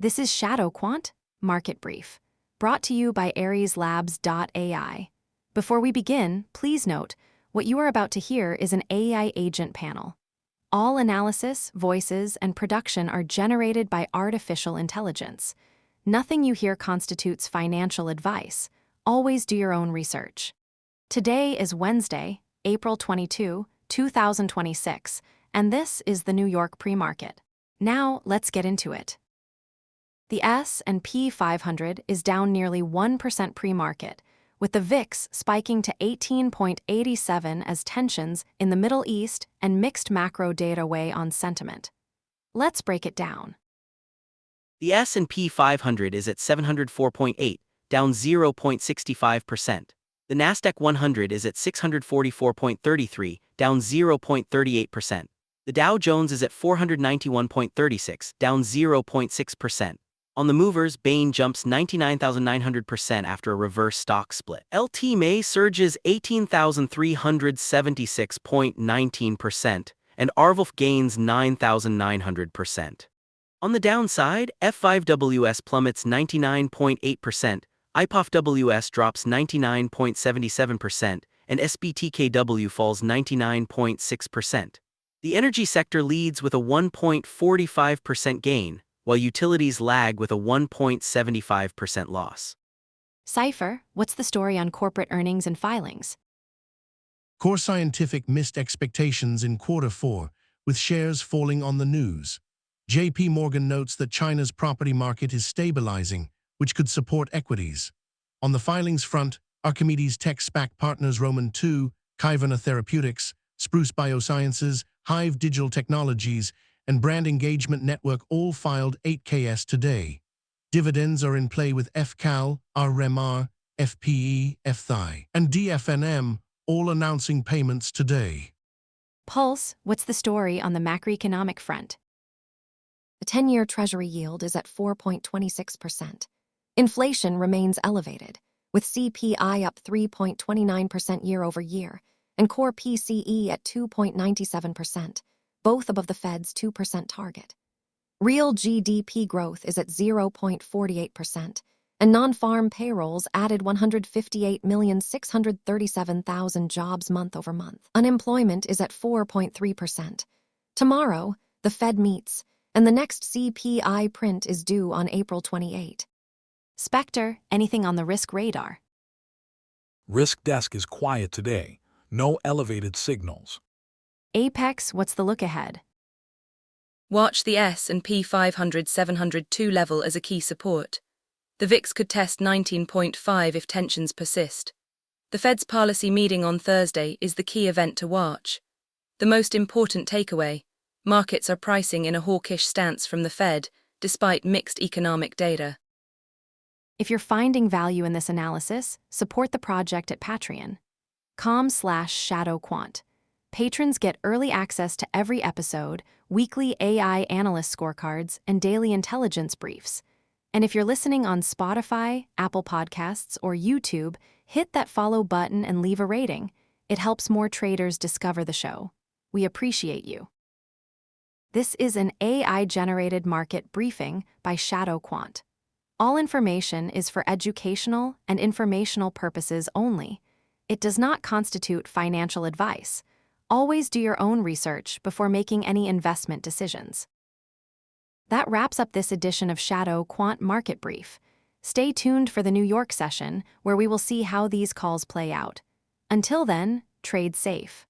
This is ShadowQuant, Market Brief, brought to you by AriesLabs.ai. Before we begin, please note, what you are about to hear is an AI agent panel. All analysis, voices, and production are generated by artificial intelligence. Nothing you hear constitutes financial advice. Always do your own research. Today is Wednesday, April 22, 2026, and this is the New York pre-market. Now, let's get into it. The S&P 500 is down nearly 1% pre-market, with the VIX spiking to 18.87 as tensions in the Middle East and mixed macro data weigh on sentiment. Let's break it down. The S&P 500 is at 704.8, down 0.65%. The Nasdaq 100 is at 644.33, down 0.38%. The Dow Jones is at 491.36, down 0.6%. On the movers, Bain jumps 99,900% after a reverse stock split. LT May surges 18,376.19%, and ARVLF gains 9,900%. On the downside, F5WS plummets 99.8%, IPOFWS drops 99.77%, and SBTKW falls 99.6%. The energy sector leads with a 1.45% gain, while utilities lag with a 1.75% loss. Cypher, what's the story on corporate earnings and filings? Core Scientific missed expectations in Q4, with shares falling on the news. JP Morgan notes that China's property market is stabilizing, which could support equities. On the filings front, Archimedes Tech SPAC partners Roman 2, Kyverna Therapeutics, Spruce Biosciences, Hive Digital Technologies, and Brand Engagement Network all filed 8Ks today. Dividends are in play with FCAL, RMR, FPE, FTHI, and DFNM all announcing payments today. Pulse, what's the story on the macroeconomic front? The 10-year Treasury yield is at 4.26%. Inflation remains elevated, with CPI up 3.29% year-over-year, and core PCE at 2.97%. Both above the Fed's 2% target. Real GDP growth is at 0.48%, and non-farm payrolls added 158,637,000 jobs month-over-month. Unemployment is at 4.3%. Tomorrow, the Fed meets, and the next CPI print is due on April 28. Spectre, anything on the risk radar? Risk desk is quiet today. No elevated signals. Apex, what's the look ahead? Watch the S&P 500 702 level as a key support. The VIX could test 19.5 if tensions persist. The Fed's policy meeting on Thursday is the key event to watch. The most important takeaway: markets are pricing in a hawkish stance from the Fed, despite mixed economic data. If you're finding value in this analysis, support the project at patreon.com/ShadowQuant. Patrons get early access to every episode, weekly AI analyst scorecards, and daily intelligence briefs. And if you're listening on Spotify, Apple Podcasts, or YouTube, hit that follow button and leave a rating. It helps more traders discover the show. We appreciate you. This is an AI-generated market briefing by ShadowQuant. All information is for educational and informational purposes only. It does not constitute financial advice. Always do your own research before making any investment decisions. That wraps up this edition of ShadowQuant Market Brief. Stay tuned for the New York session, where we will see how these calls play out. Until then, trade safe.